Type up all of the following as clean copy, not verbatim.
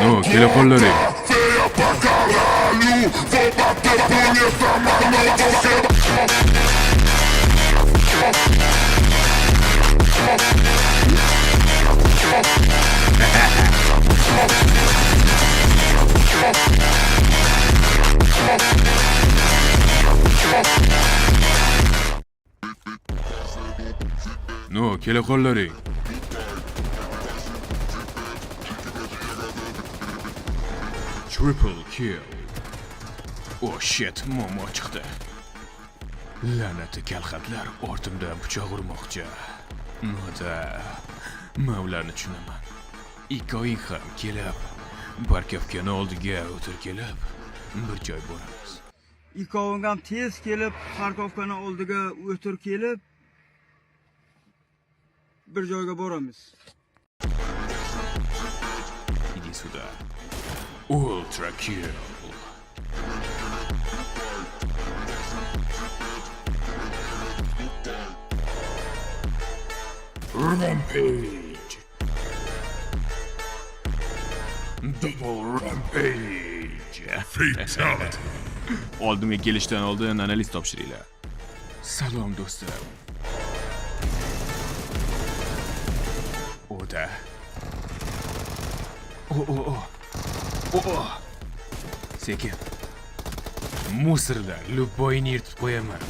No, kela qo'llari. No, kela qo'llari. Triple kill. Oh shit, momo chiqdi. La'nati kalxatlar ortimda pichoq urmoqchi. Men ularni tushunaman. Ikkoying ham kelib, Barkovkani oldiga o'tir kelib, bir joy boramiz. Ikkoving ham tez kelib, Xarkovkani oldiga o'tir kelib, bir joyga boramiz. Иди сюда. Ultra kill. Rampage. Double rampage. Fatality. Oldimga kelishdan oldin analiz topshiringlar. Salom do'stlar. Oda. Sekin. Musirda luboyni yirtib qo'yaman.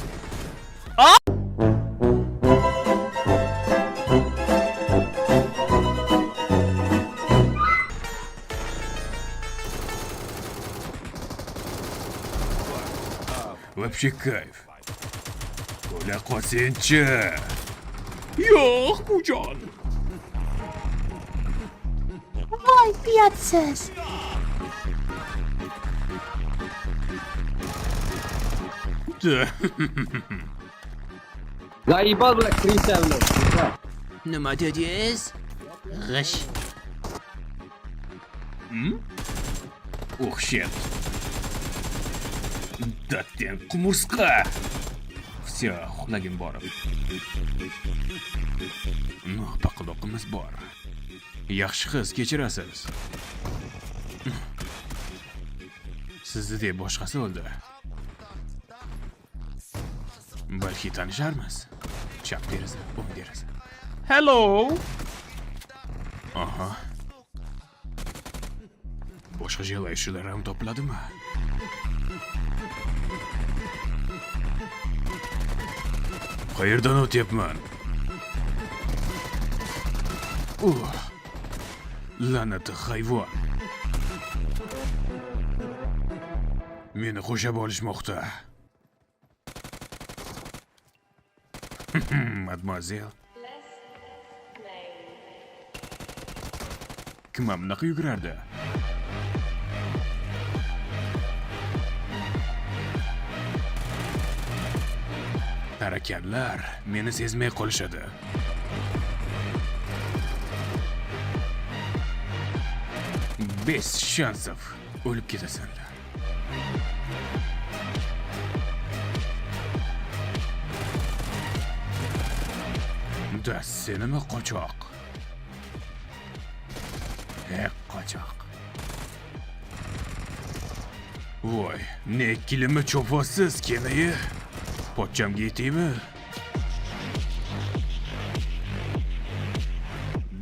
Вообще кайф. Qo'la qolsin-chi. Yo'q, bujon. Voy, piyatsiz. Zaibol bilan Kristalni. Nima dedingiz? G'ish. Oh shit. Datdan qumursqa. Всё, uxlagim borib. Paqaloqimiz bor. Yaxshi qiz, kechirasiz. Sizni deb boshqasi o'ldi. Balki tanisharmiz. Chap deraza, o'ng deraza. Hello. Aha. Boshqa joylar ham topiladimi? Qayerdan o'tyapman? La'nati hayvon. Meni qo'shab olishmoqda. Mademoiselle. Kim bunaqa yugurardi? Tarakanlar meni sezmay qolishadi. Besh shansov o'lib ketasanlar. Da senimi qochoq? Qochoq. Voy, ne kilimi cho'posiz kenayi. Pochchamga yetaymi?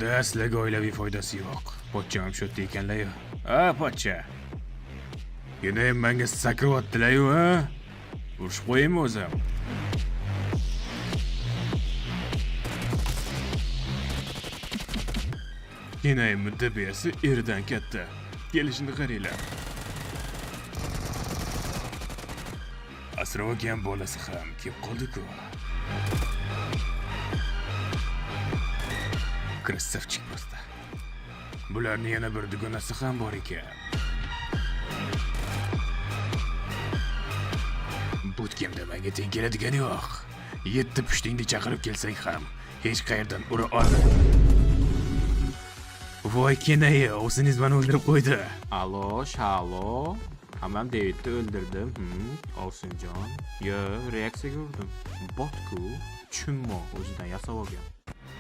Dastlagi oilaviy foydasi yo'q. Pochcham shu yerda ekanlar-yu. Pochcha. Yana menga sakryaptilar-yu, ha? Urishib qo'yaymi o'zim? Yana muddabiyasi eridan katta. Kelishini qaranglar. Asrogan bolasi ham kelib qoldi-ku. Krasavchik просто. Bularning yana bir dugonasi ham bor ekan. Butkamda menga teng keladigani yo'q. 7 pushtingni chaqirib kelsang ham hech qayerdan ura olmaydi. Voy kenayi, o'zingiz meni o'ldirib qo'ydi. Alo, shalo. Hamam Davidni o'ldirdim. Olsinjon. Yo, reaksiyaga urdim. Botku tushunmoq o'zidan yasab olgan.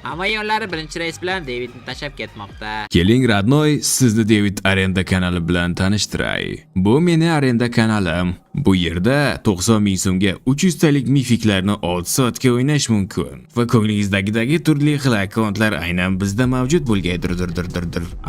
Havo yo'llari birinchi reys bilan Davidni tashlab ketmoqda. Keling, Radnoy, sizni David Arenda kanali bilan tanishtiray. Bu meni Arenda kanalim. Bu yerda 90 ming so'mga 300 talik mifiklarni 6 soatga o'ynash mumkin. Va ko'nglingizdagidagi turli xil akkauntlar aynan bizda mavjud bo'lgaydir.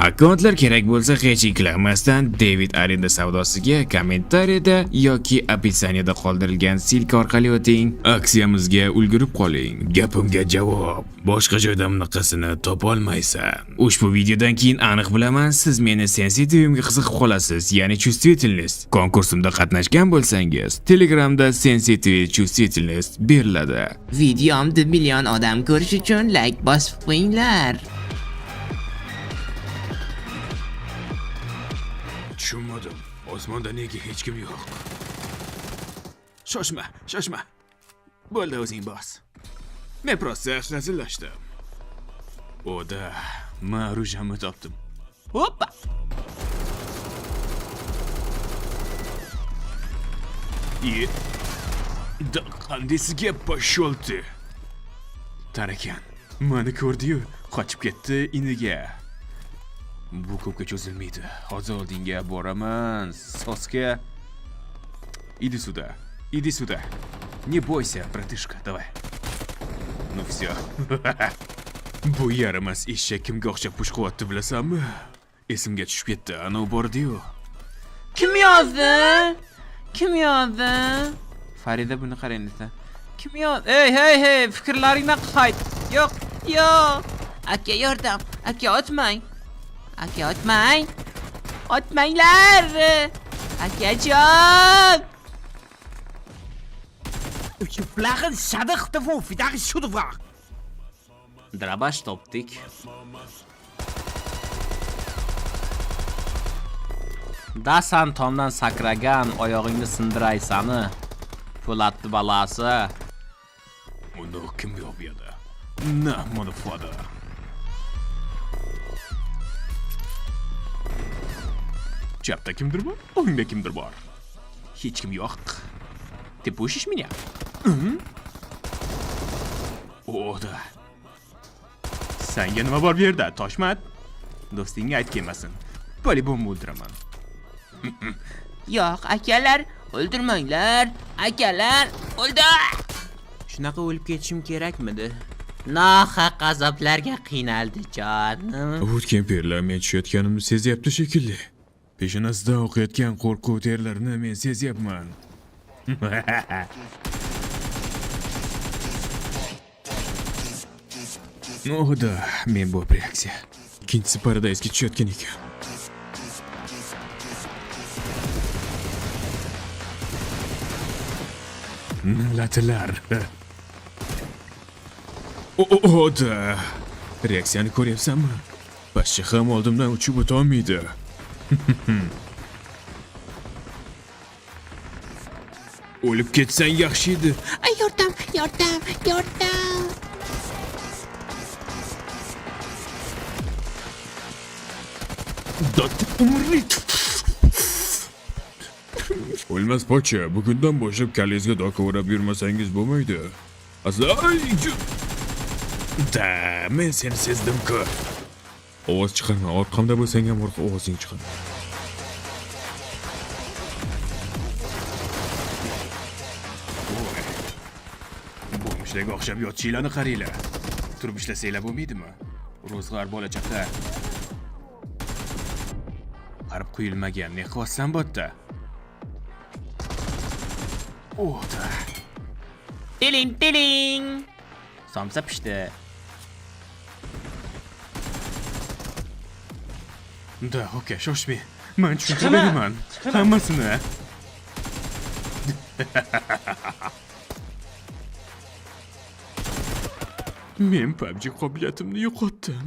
Akkauntlar kerak bo'lsa hech ikkilanmasdan David Arenda savdosiga kommentariyada yoki opitsaniyada qoldirilgan silka orqali o'ting. Aksiyamizga ulgurib qoling. Gapimga javob. Boshqa joyda bunaqasini topolmaysan. Ushbu videodan keyin aniq bilaman, siz meni sensitivimga qiziqib qolasiz, ya'ni чувствительность. Konkursimda qatnashgan bo'lsangiz, Telegramda sensitive чувствительность beriladi. Videomni million odam ko'rish uchun like bosib qo'yinglar. Tushunmadim. Osmonda nega hech kim yo'q? Shoshma. Bo'ldi, o'zing bos. Men prosta hazillashdim. Oda, men orужиямni topdim. Hoppa. Да qandaysiga pashol ты. Tarakan, meni ko'rdi-yu, qochib ketdi iniga. Bu ko'pga cho'zilmaydi. Hozir oldinga boraman. Soska. Иди сюда. Не бойся, братышка, давай. Ну все. Bu yaramas eshak kimga o'xshab push qilyapti bilasanmi? Esimga tushib ketdi, ana u bordi-yu. Kim yozdi? Farida buni qarang desa. Kim yozdi? Hey, fikrlaringdan qayt. Yo'q. Aka yordam. Aka otmang. Otmanglar. Akajon. Drabash topdik. Dasan tomdan sakragan oyog'ingni sindiraysani. Po'latni balasi. Uni kim yo'q-yada? Na, mana foda. Chapda kimdir bor? O'ngda kimdir bor? Hech kim yo'q. Ты пушишь меня? Oda. Senga nima bor bu yerda, Toshmat? Do'stingga ayt kelmasin. Polibom o'ldiraman. Yo'q, akalar, o'ldirmanglar. Akalar, Shunaqa o'lib ketishim kerakmidi? Nohaq azoblarga qiynaldi jonim. O'tgan perlar men tushayotganimni sezyapti shekilli. Peshanasidan oqayotgan qo'rquv terlarini men sezyapman. Oda, men bu reaksiya. Ikkinchisi Paradise tushayotgan ekan. Latilar. Oda. Reaksiyani ko'ryapsanmi? Pashsha ham oldimdan uchib o'tolmaydi. O'lib ketsan yaxshi edi. Yordam. O'lmas pocha, bugundan boshlab kallangizga doka o'rab yurmasangiz bo'lmaydi. Da, men seni sezdim-ku. Ovoz chiqarma, orqamda bo'lsang ham ovozing chiqadi. Bo'mishlarga o'xshab yotchinglarni qaranglar. Turib ishlasanglar bo'lmaydimi? Ro'zg'or bola-chaqa. Qarib quyilmagan, ne qilyapsan bu yerda? Oda. Tiling. Somsa pishdi. Da, okey, shoshmang. Men tushuntirib beraman. Hammasini. Men PUBG qobiliyatimni yo'qotdim.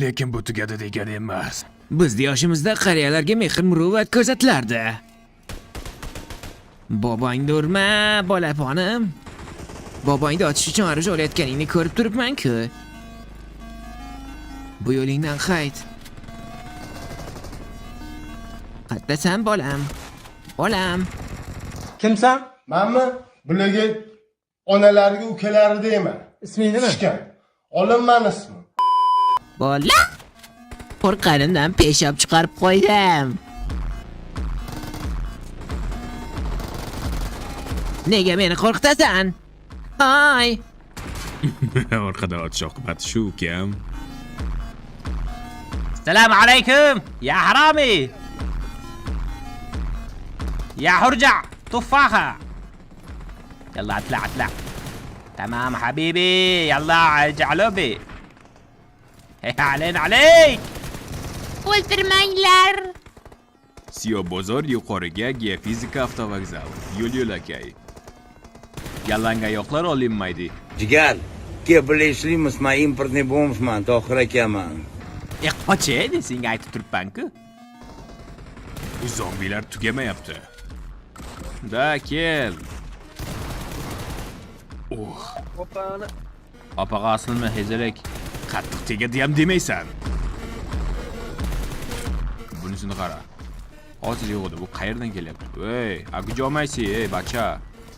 Lekin bu tugadi degani emas. Bizning yoshimizda qariyalarga mehr-muruvvat ko'rsatilardi. Bobongni urma, bolaponim. Bobongni otish uchun ariza olayotganingni ko'rib turibman-ku. Bu yo'lingdan qayt. Qaytasan bolam. Bolam. Kimsan? Manmi? Bularga onalariga ukalari deyman. Isming nima? Ishkan. Olinman ismi. Bola. Qo'rqqanimdan peshob chiqarib qo'ydim. Nega meni qo'rqitasan? Hay. Orqada otish oqibati shu ukam. Assalomu alaykum. Ya haromi. يا هرجع تفاحة يلا اطلع اطلع تمام حبيبي يلا ارجع لوبي علينا عليك O'ldirmanglar. Siyo bozor yuqoriga geofizika avtovokzal. Yo'l yo'lakay. Yalangoyoqlar olinmaydi. Jigar, ke bilishlaymiz, men importni bo'lmasman, Tohir akaman. Qochi desang aytib turibman-ku. Zombilar tugamayapti. Da kel. Opaga aslimi hezarek Qattiq tegadi ham demaysan. Bunisini qara. Hozir yo'g'di, bu qayerdan kelyapti? Ey, akujomaysi, ey bacha.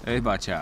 Ey bacha.